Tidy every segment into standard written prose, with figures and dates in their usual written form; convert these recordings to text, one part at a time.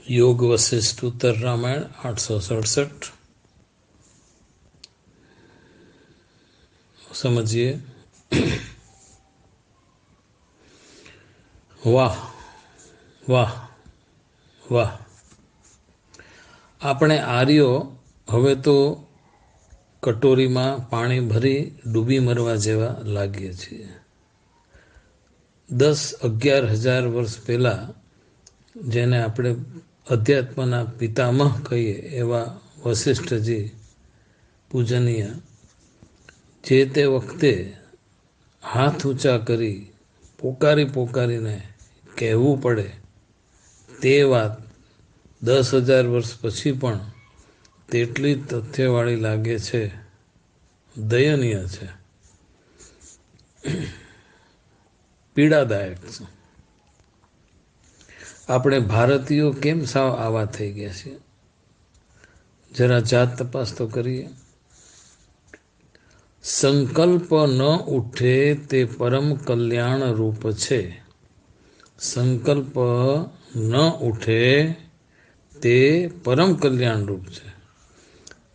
योग वशिष्ठ उत्तर रामायण 867। समझिए। वाह वाह વાહ! આપણે આર્યો હવે તો કટોરીમાં પાણી ભરી ડૂબી મરવા જેવા લાગીએ છીએ। 10-11 હજાર વર્ષ પહેલાં જેને આપણે અધ્યાત્મના પિતામહ કહીએ એવા વશિષ્ઠજી પૂજનીય જે તે વખતે હાથ ઊંચા કરી પોકારીને કહેવું પડે તે વાત 10,000 વર્ષ પછી પણ તેટલી તથ્યવાળી લાગે છે। દયનીય છે, પીડાદાયક છે। આપણે ભારતીયો કેમ સાવ આવા થઈ ગયા છીએ? જરા જાત તપાસ તો કરીએ। સંકલ્પ ન ઉઠે તે પરમ કલ્યાણ રૂપ છે। સંકલ્પ ન ઉઠે તે પરમ કલ્યાણ રૂપ છે।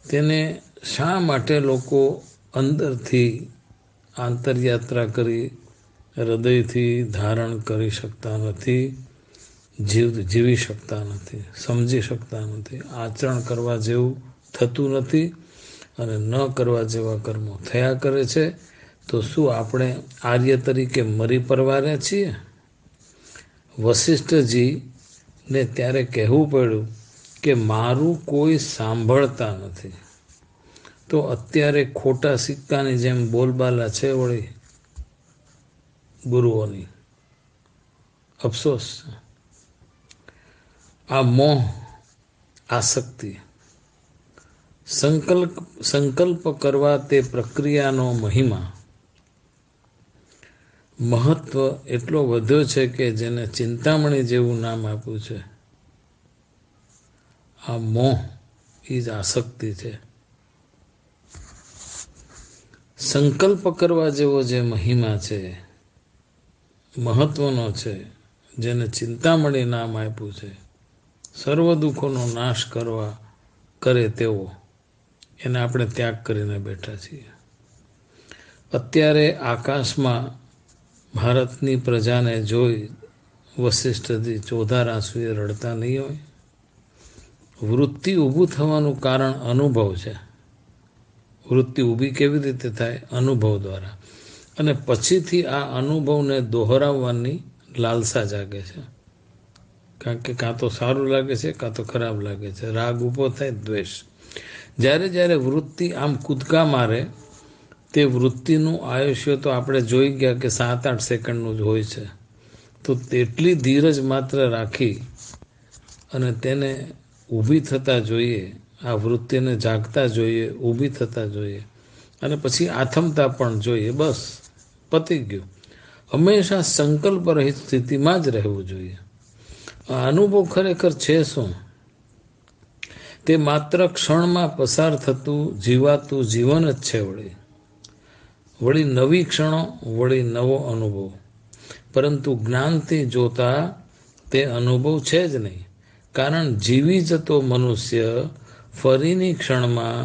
તેને શા માટે લોકો અંદરથી આંતરયાત્રા કરી હૃદયથી ધારણ કરી શકતા નથી, જીવી શકતા નથી, સમજી શકતા નથી, આચરણ કરવા જેવું થતું નથી અને ન કરવા જેવા કર્મો થયા કરે છે? તો શું આપણે આર્ય તરીકે મરી પરવાર્યા છીએ? વશિષ્ઠજીને ત્યારે કહેવું પડ્યું કે મારું કોઈ સાંભળતા નથી, તો અત્યારે ખોટા સિક્કાની જેમ બોલબાલા છે વળી ગુરુઓની। અફસોસ છે। આ મોહ, આસક્તિ, સંકલ્પ કરવા તે પ્રક્રિયાનો મહત્વ એટલો વધ્યો છે કે જેને ચિંતામણી જેવું નામ આપ્યું છે। આ મોહ એ જ આસક્તિ છે। સંકલ્પ કરવા જેવો જે મહિમા છે, મહત્વનો છે, જેને ચિંતામણી નામ આપ્યું છે, સર્વ દુઃખોનો નાશ કરે તેવો, એને આપણે ત્યાગ કરીને બેઠા છીએ। અત્યારે આકાશમાં ભારતની પ્રજાને જોઈ વશિષ્ઠજી ચોધાર આંસુએ રડતા નહીં હોય? વૃત્તિ ઊભું થવાનું કારણ અનુભવ છે। વૃત્તિ ઊભી કેવી રીતે થાય? અનુભવ દ્વારા। અને પછીથી આ અનુભવને દોહરાવવાની લાલસા જાગે છે, કારણ કે કાં તો સારું લાગે છે કાં તો ખરાબ લાગે છે। રાગ ઊભો થાય, દ્વેષ। જ્યારે વૃત્તિ આમ કૂદકા મારે તે વૃત્તિનું આયુષ્ય તો આપણે જોઈ ગયા કે 7-8 સેકન્ડનું જ હોય છે। તો તેટલી ધીરજ માત્ર રાખી અને તેને ઊભી થતા જોઈએ, આ વૃત્તિને જાગતા જોઈએ, ઊભી થતા જોઈએ અને પછી આથમતા પણ જોઈએ। બસ પતી ગયું। હંમેશા સંકલ્પ રહિત સ્થિતિમાં જ રહેવું જોઈએ। આ અનુભવ ખરેખર છે શું? તે માત્ર ક્ષણમાં પસાર થતું જીવાતું જીવન જ છે। વળી નવી ક્ષણો, વળી નવો અનુભવ, પરંતુ જ્ઞાનથી જોતા તે અનુભવ છે જ નહીં, કારણ જીવી જતો મનુષ્ય ફરીની ક્ષણમાં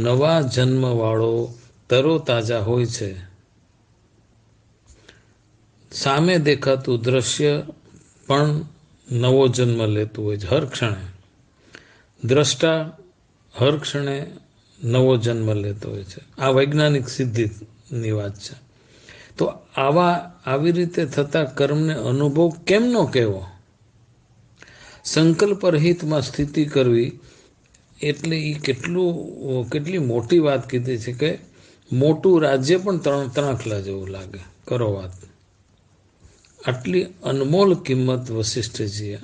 નવા જન્મવાળો તરોતાજા હોય છે। સામે દેખાતું દ્રશ્ય પણ નવો જન્મ લેતું હોય છે હર ક્ષણે। દ્રષ્ટા હર ક્ષણે નવો જન્મ લેતો હોય છે। આ વૈજ્ઞાનિક સિદ્ધિની વાત છે। તો આવી રીતે થતા કર્મને અનુભવ કેમ ન કહેવો? સંકલ્પ રહિતમાં સ્થિતિ કરવી એટલે એ કેટલી મોટી વાત કીધી છે કે મોટું રાજ્ય પણ તણખલા જેવું લાગે। કરો વાત। આટલી અનમોલ કિંમત વશિષ્ઠજીએ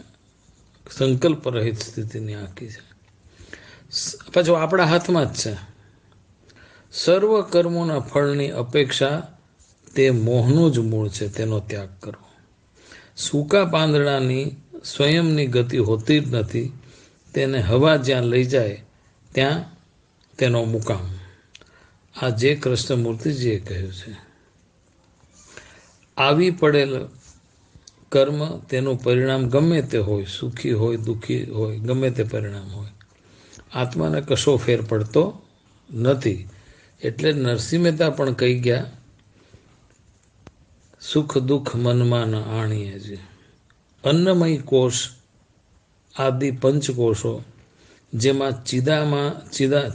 સંકલ્પ રહિત સ્થિતિની આંકી છે। પાછું આપણા હાથમાં જ છે। સર્વ કર્મોના ફળની અપેક્ષા તે મોહનું જ મૂળ છે, તેનો ત્યાગ કરવો। સૂકા પાંદડાની સ્વયંની ગતિ હોતી જ નથી, તેને હવા જ્યાં લઈ જાય ત્યાં તેનો મુકામ। આ જે કૃષ્ણમૂર્તિજીએ કહ્યું છે। આવી પડેલ કર્મ તેનું પરિણામ ગમે તે હોય, સુખી હોય દુઃખી હોય, ગમે તે પરિણામ હોય, આત્માને કશો ફેર પડતો નથી. એટલે નરસિંહ મહેતા પણ કહી ગયા, સુખ દુઃખ મનમાં ન આણીએ છે. અન્નમય કોષ આદિ પંચકોષો જેમાં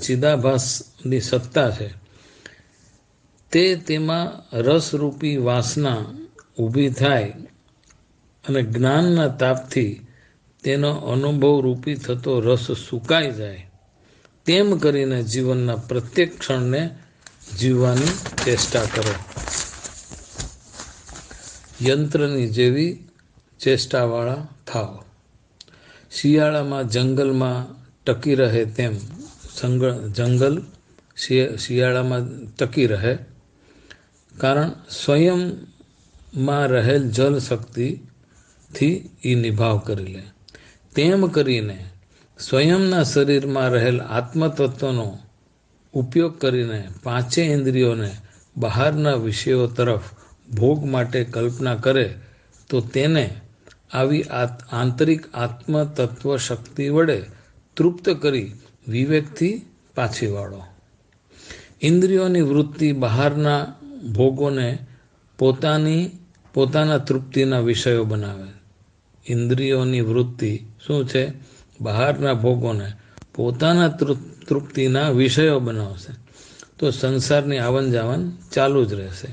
ચિદાભાસની સત્તા છે, તેમાં રસરૂપી વાસના ઊભી થાય અને જ્ઞાનના તાપથી તેનો અનુભવ રૂપી થતો રસ સુકાઈ જાય. તેમ કરીને જીવનના પ્રત્યેક ક્ષણને જીવવાની ચેષ્ટા કરો. યંત્રની જેવી ચેષ્ટાવાળા થાવ. શિયાળામાં જંગલમાં ટકી રહે તેમ જંગલ શિયાળામાં ટકી રહે, કારણ સ્વયંમાં રહેલ જલ શક્તિથી એ નિભાવ કરી લે. તેમ કરીને સ્વયંના શરીરમાં રહેલ આત્મતત્વનો ઉપયોગ કરીને પાંચે ઇન્દ્રિયોને બહારના વિષયો તરફ ભોગ માટે કલ્પના કરે તો તેને આવી આંતરિક આત્મતત્વ શક્તિ વડે તૃપ્ત કરી વિવેકથી પાછી વાળો. ઇન્દ્રિયોની વૃત્તિ બહારના ભોગોને પોતાના તૃપ્તિના વિષયો બનાવે. ઇન્દ્રિયોની વૃત્તિ શું છે? બહારના ભોગોને પોતાના તૃપ્તિના વિષયો બનાવશે તો સંસારની આવન જાવન ચાલુ જ રહેશે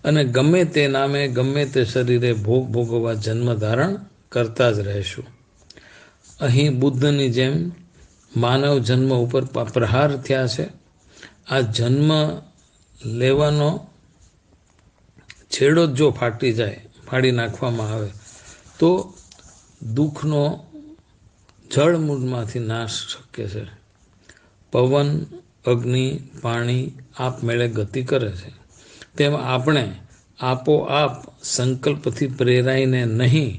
અને ગમે તે નામે ગમે તે શરીરે ભોગ ભોગવવા જન્મ ધારણ કરતા જ રહેશું. અહીં બુદ્ધની જેમ માનવ જન્મ ઉપર પ્રહાર થયા છે. આ જન્મ લેવાનો છેડો જો ફાડી નાખવામાં આવે તો દુઃખનો જળમૂળમાંથી નાશ શક્ય છે. પવન, અગ્નિ, પાણી આપમેળે ગતિ કરે છે, તેમ આપણે આપોઆપ સંકલ્પથી પ્રેરાઈને નહીં,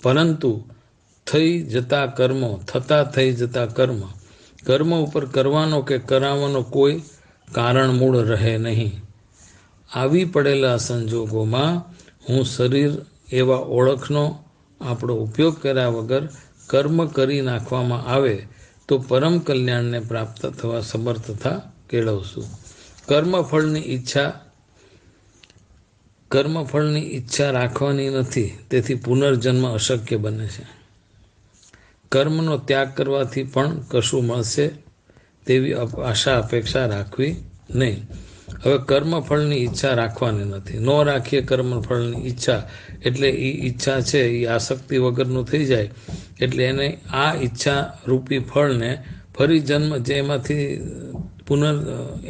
પરંતુ થતા થઈ જતા કર્મ ઉપર કરવાનો કે કરાવવાનો કોઈ કારણ મૂળ રહે નહીં. આવી પડેલા સંજોગોમાં હું શરીર એવા ઓળખનો આપણો ઉપયોગ કર્યા વગર કર્મ કરી નાખવામાં આવે તો પરમ કલ્યાણને પ્રાપ્ત થવા સમર્થતા કેળવશું. કર્મફળની ઈચ્છા રાખવાની નથી, તેથી પુનર્જન્મ અશક્ય બને છે. કર્મનો ત્યાગ કરવાથી પણ કશું મળશે તેવી આશા અપેક્ષા રાખવી નહીં. હવે કર્મફળની ઈચ્છા રાખવાની નથી. ન રાખીએ કર્મફળની ઈચ્છા એટલે એ ઈચ્છા છે એ આસક્તિ વગરનું થઈ જાય. એટલે એને આ ઈચ્છા રૂપી ફળને ફરી જન્મ જેમાંથી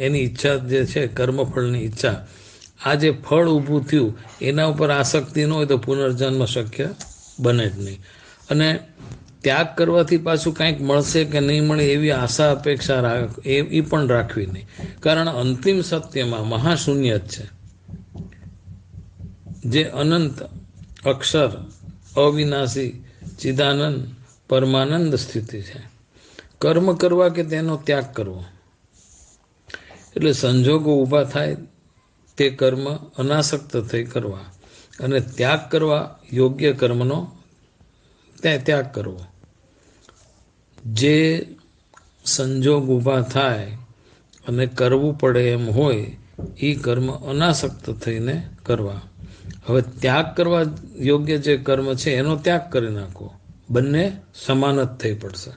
એની ઈચ્છા જે છે કર્મફળની ઈચ્છા, આ જે ફળ ઊભું થયું એના ઉપર આસક્તિ ન હોય તો પુનર્જન્મ શક્ય બને જ નહીં. અને ત્યાગ કરવાથી પાછું કંઈક મળશે કે નહીં મળે એવી આશા અપેક્ષા એ પણ રાખવી નહીં. કારણ અંતિમ સત્યમાં મહાશૂન્ય જ છે, જે અનંત અક્ષર અવિનાશી ચિદાનંદ પરમાનંદ સ્થિતિ છે. કર્મ કરવા કે તેનો ત્યાગ કરવો એટલે સંજોગો ઊભા થાય તે કર્મ અનાસક્ત થઈ કરવા અને ત્યાગ કરવા યોગ્ય કર્મનો ત્યાગ કરવો. જે સંજોગ ઊભા થાય અને કરવું પડે એમ હોય એ કર્મ અનાસક્ત થઈને કરવા. હવે ત્યાગ કરવા યોગ્ય જે કર્મ છે એનો ત્યાગ કરી નાખો, બંને સમાન જ થઈ પડશે.